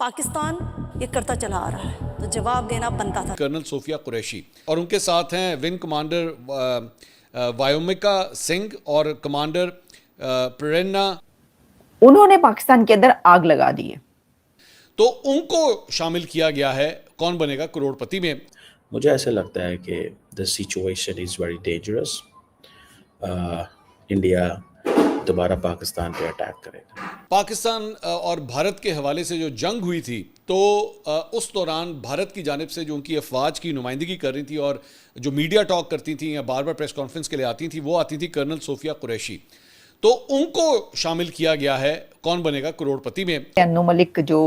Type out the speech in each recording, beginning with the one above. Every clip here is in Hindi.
पाकिस्तान ये करता चला आ रहा है, तो जवाब देना बनता था। कर्नल सोफिया कुरैशी और उनके साथ हैं विंग कमांडर वायोमिका सिंह और कमांडर प्रेरणा। उन्होंने पाकिस्तान के अंदर आग लगा दी है, तो उनको शामिल किया गया है कौन बनेगा करोड़पति में। मुझे ऐसा लगता है कि the situation is very dangerous. India दोबारा पाकिस्तान पे अटैक करेगा। पाकिस्तान और भारत के हवाले से जो जंग हुई थी, तो उस दौरान भारत की जानिब से जो उनकी अफवाज की नुमाइंदगी कर रही थी और जो मीडिया टॉक करती थी या बार बार प्रेस कॉन्फ्रेंस के लिए आती थी, वो आती थी कर्नल सोफिया कुरैशी। तो उनको शामिल किया गया है कौन बनेगा करोड़पति में। अन्नू मलिक जो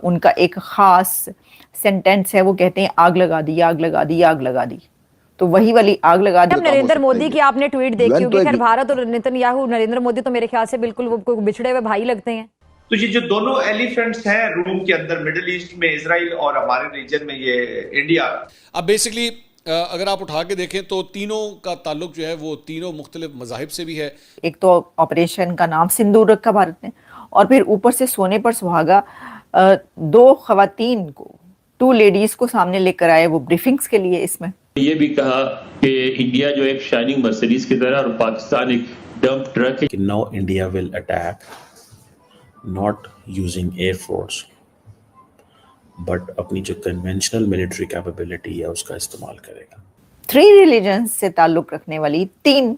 उनका एक खास सेंटेंस है, वो कहते हैं आग लगा दी, आग लगा दी, आग लगा दी। तो वही वाली आग लगा दी। नरेंद्र मोदी की आपने ट्वीट देखी होगी। खैर, भारत और नेतन्याहू, नरेंद्र मोदी तो मेरे ख्याल से बिल्कुल वो बिछड़े हुए भाई लगते हैं। तो ये जो दोनों एलिफेंट्स हैं रूम के अंदर, मिडिल ईस्ट में इजराइल और हमारे रीजन में ये इंडिया। अब बेसिकली अगर आप उठा के देखें तो तीनों का ताल्लुक जो है वो तीनों मुख्तलिफ मज़ाहिब से भी है। एक तो ऑपरेशन का नाम सिंदूर रखा भारत ने, और फिर ऊपर से सोने पर सुहागा दो खवातीन को, 2 लेडीज को सामने लेकर आए वो ब्रीफिंग्स के लिए। इसमें ये भी कहा कि इंडिया जो एक शाइनिंग मर्सिडीज की तरह और पाकिस्तान एक डंप ट्रक है। Now India will attack not using air force but अपनी जो कन्वेंशनल मिलिट्री कैपेबिलिटी है उसका इस्तेमाल करेगा। 3 रिलीजन से ताल्लुक रखने वाली 3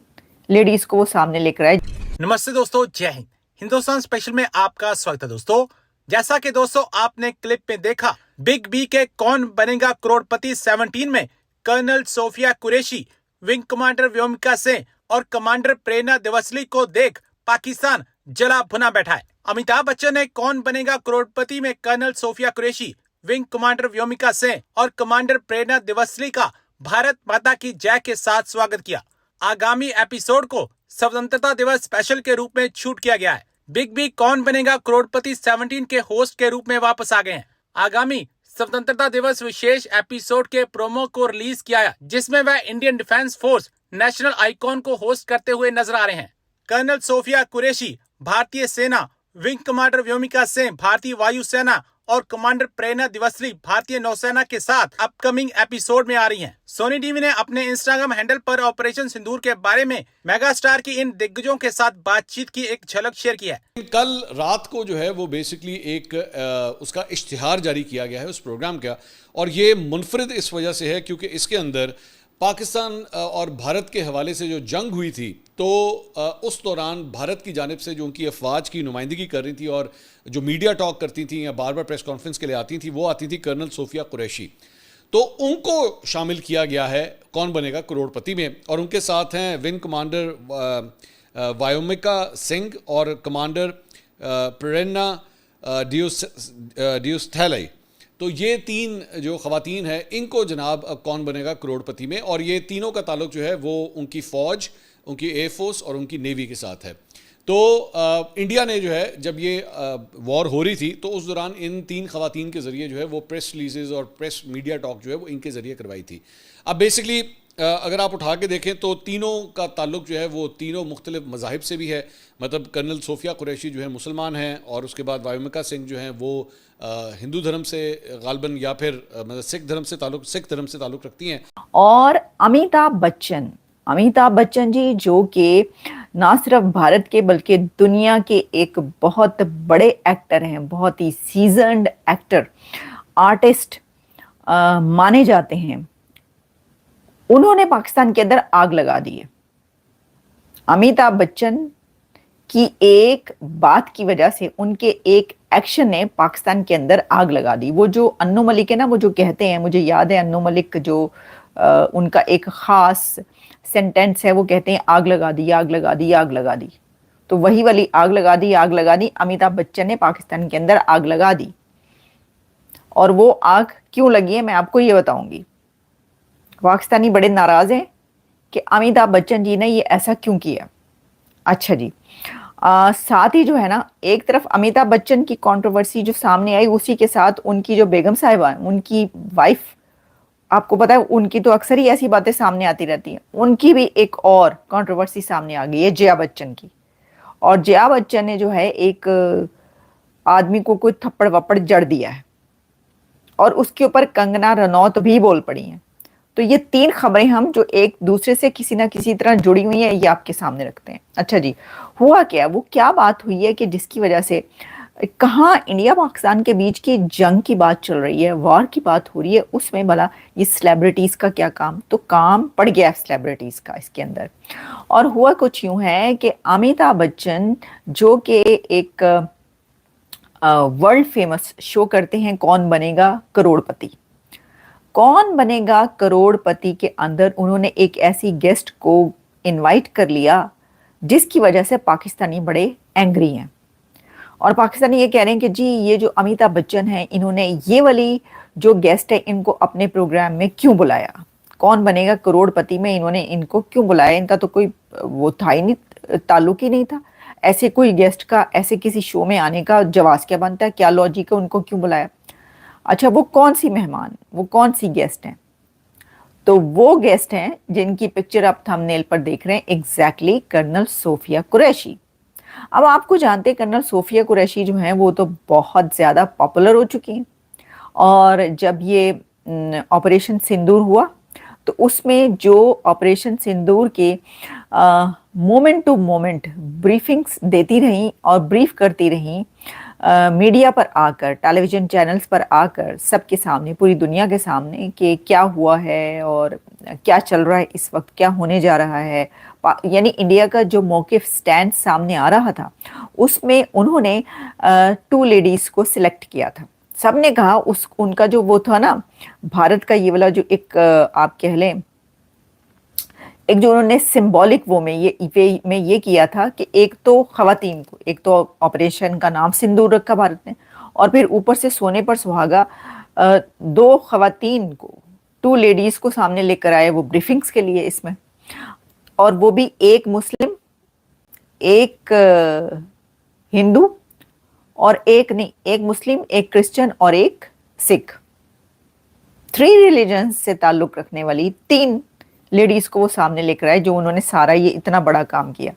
लेडीज को वो सामने लेकर आए। नमस्ते दोस्तों, जय हिंद। हिंदुस्तान स्पेशल में आपका स्वागत है दोस्तों। जैसा कि दोस्तों आपने क्लिप में देखा, बिग बी के कौन बनेगा करोड़पति 17 में colonel Sofiya Qureshi, wing commander Vyomika Singh और कमांडर प्रेरणा दिवसली को देख पाकिस्तान जला भुना बैठा है। अमिताभ बच्चन ने कौन बनेगा करोड़पति में colonel Sofiya Qureshi, wing commander Vyomika Singh और कमांडर प्रेरणा दिवसली का भारत माता की जय के साथ स्वागत किया। आगामी एपिसोड को स्वतंत्रता दिवस स्पेशल के रूप में शूट किया गया है। बिग बी कौन बनेगा करोड़पति 17 के होस्ट के रूप में वापस आ गए हैं। आगामी स्वतंत्रता दिवस विशेष एपिसोड के प्रोमो को रिलीज किया है, जिसमें वह Indian defence force national icon को होस्ट करते हुए नजर आ रहे हैं। कर्नल सोफिया कुरैशी भारतीय सेना, विंग कमांडर व्योमिका सिंह भारतीय वायुसेना और कमांडर प्रेरणा दिवसली भारतीय नौसेना के साथ अपकमिंग एपिसोड में आ रही हैं। सोनी टीवी ने अपने इंस्टाग्राम हैंडल पर ऑपरेशन सिंदूर के बारे में मेगा स्टार की इन दिग्गजों के साथ बातचीत की एक झलक शेयर की है। कल रात को जो है वो बेसिकली एक उसका इश्तिहार जारी किया गया है उस प्रोग्राम का, और ये मुनफरिद इस वजह से है क्योंकि इसके अंदर पाकिस्तान और भारत के हवाले से जो जंग हुई थी, तो उस दौरान भारत की जानिब से जो उनकी अफवाज की नुमाइंदगी कर रही थी और जो मीडिया टॉक करती थी या बार बार प्रेस कॉन्फ्रेंस के लिए आती थी, वो आती थी कर्नल सोफिया कुरैशी। तो उनको शामिल किया गया है कौन बनेगा करोड़पति में, और उनके साथ हैं विंग कमांडर वायोमिका सिंह और कमांडर प्रेरणा दिवसली। तो ये 3 जो खवातीन हैं, इनको जनाब अब कौन बनेगा करोड़पति में, और ये तीनों का ताल्लुक जो है वो उनकी फ़ौज, उनकी एयरफोर्स और उनकी नेवी के साथ है। तो इंडिया ने जो है जब ये वॉर हो रही थी, तो उस दौरान इन 3 खवातीन के ज़रिए जो है वो प्रेस रिलीजेज़ और प्रेस मीडिया टॉक जो है वो इनके ज़रिए करवाई थी। अब बेसिकली अगर आप उठा के देखें तो तीनों का ताल्लुक जो है वो तीनों मुख्तलिफ मज़ाहिब से भी है। मतलब कर्नल सोफिया कुरैशी जो है मुसलमान हैं, और उसके बाद वायोमिका सिंह जो हैं वो हिंदू धर्म से गालबन या फिर मतलब सिख धर्म से ताल्लुक रखती हैं। और अमिताभ बच्चन जी, जो कि ना सिर्फ भारत के बल्कि दुनिया के एक बहुत बड़े एक्टर हैं, बहुत ही सीजन्ड एक्टर, आर्टिस्ट माने जाते हैं। उन्होंने पाकिस्तान के अंदर आग लगा दी है। अमिताभ बच्चन की एक बात की वजह से, उनके एक एक्शन ने पाकिस्तान के अंदर आग लगा दी। वो जो अन्नू मलिक है ना, वो जो कहते हैं, मुझे याद है अन्नू मलिक जो उनका एक खास सेंटेंस है, वो कहते हैं आग लगा दी, आग लगा दी, आग लगा दी। तो वही वाली आग लगा दी, आग लगा दी। अमिताभ बच्चन ने पाकिस्तान के अंदर आग लगा दी, और वो आग क्यों लगी है मैं आपको ये बताऊंगी। पाकिस्तानी बड़े नाराज हैं कि अमिताभ बच्चन जी ने ये ऐसा क्यों किया। अच्छा जी, साथ ही जो है ना, एक तरफ अमिताभ बच्चन की कंट्रोवर्सी जो सामने आई, उसी के साथ उनकी जो बेगम साहिबा, उनकी वाइफ, आपको पता है उनकी तो अक्सर ही ऐसी बातें सामने आती रहती हैं, उनकी भी एक और कंट्रोवर्सी सामने आ गई है, जया बच्चन की। और जया बच्चन ने जो है एक आदमी को कोई थप्पड़ वप्पड़ जड़ दिया है, और उसके ऊपर कंगना रनौत भी बोल पड़ी हैं। तो ये 3 खबरें हम जो एक दूसरे से किसी ना किसी तरह जुड़ी हुई हैं, ये आपके सामने रखते हैं। अच्छा जी, हुआ क्या, वो क्या बात हुई है कि जिसकी वजह से कहाँ इंडिया पाकिस्तान के बीच की जंग की बात चल रही है, वॉर की बात हो रही है, उसमें भला ये सेलिब्रिटीज का क्या काम? तो काम पड़ गया सेलिब्रिटीज का इसके अंदर। और हुआ कुछ यूं है कि अमिताभ बच्चन जो कि एक वर्ल्ड फेमस शो करते हैं, कौन बनेगा करोड़पति, कौन बनेगा करोड़पति के अंदर उन्होंने एक ऐसी गेस्ट को इनवाइट कर लिया जिसकी वजह से पाकिस्तानी बड़े एंग्री हैं। और पाकिस्तानी ये कह रहे हैं कि जी ये जो अमिताभ बच्चन है, इन्होंने ये वाली जो गेस्ट है इनको अपने प्रोग्राम में क्यों बुलाया, कौन बनेगा करोड़पति में इन्होंने इनको क्यों बुलाया, इनका तो कोई वो था ही नहीं, ताल्लुक ही नहीं था। ऐसे कोई गेस्ट का ऐसे किसी शो में आने का जवाब क्या बनता है, क्या लॉजिक है, उनको क्यों बुलाया? अच्छा, वो कौन सी मेहमान, वो कौन सी गेस्ट हैं? तो वो गेस्ट हैं जिनकी पिक्चर आप थंबनेल पर देख रहे हैं, एग्जैक्टली कर्नल सोफिया कुरैशी। अब आपको जानते हैं कर्नल सोफिया कुरैशी जो हैं वो तो बहुत ज़्यादा पॉपुलर हो चुकी हैं, और जब ये ऑपरेशन सिंदूर हुआ तो उसमें जो ऑपरेशन सिंदूर के मोमेंट टू मोमेंट ब्रीफिंग्स देती रहीं और ब्रीफ करती रहीं मीडिया पर आकर, टेलीविज़न चैनल्स पर आकर, सबके सामने, पूरी दुनिया के सामने कि क्या हुआ है और क्या चल रहा है इस वक्त, क्या होने जा रहा है। यानी इंडिया का जो मौक़िफ़ स्टैंड सामने आ रहा था उसमें उन्होंने 2 लेडीज़ को सिलेक्ट किया था। सब ने कहा उनका जो वो था ना, भारत का ये वाला जो एक आप कह लें, एक जो उन्होंने सिंबॉलिक वो में ये किया था कि एक तो खवातीन को, एक तो ऑपरेशन का नाम सिंदूर रखा भारत ने, और फिर ऊपर से सोने पर सुहागा 2 खवातीन को, 2 लेडीज़ को सामने लेकर आए वो ब्रीफिंग्स के लिए इसमें, और वो भी एक मुस्लिम, एक हिंदू, और एक नहीं, एक मुस्लिम, एक क्रिश्चियन और एक सिख। 3 रिलीजन से ताल्लुक रखने वाली 3 लेडीज को वो सामने लेकर आए, जो उन्होंने सारा ये इतना बड़ा काम किया।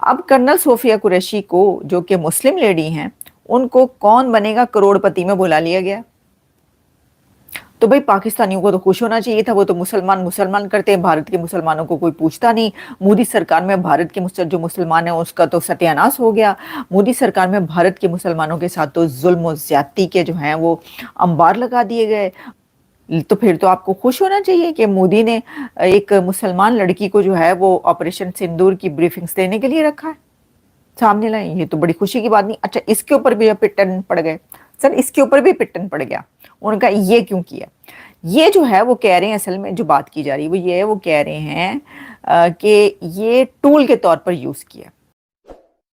अब कर्नल सोफिया कुरैशी को जो कि मुस्लिम लेडी हैं, उनको कौन बनेगा करोड़पति में बुला लिया गया। तो भाई पाकिस्तानियों को तो खुश होना चाहिए था, वो तो मुसलमान करते हैं, भारत के मुसलमानों को कोई पूछता नहीं। मोदी सरकार में भारत के जो मुसलमान हैं उसका तो सत्यानाश हो गया। मोदी सरकार में भारत के मुसलमानों के साथ तो जुल्म और ज्यादती के जो हैं वो अंबार लगा दिए गए। तो फिर तो आपको खुश होना चाहिए कि मोदी ने एक मुसलमान लड़की को जो है वो ऑपरेशन सिंदूर की ब्रीफिंग्स देने के लिए रखा है, सामने लाए। ये तो बड़ी खुशी की बात नहीं। अच्छा, इसके ऊपर भी पिटन पड़ गए सर, इसके ऊपर भी पिटन पड़ गया। उनका ये क्यों किया, ये जो है वो कह रहे हैं, असल में जो बात की जा रही है वो ये है, वो कह रहे हैं कि ये टूल के तौर पर यूज़ किया।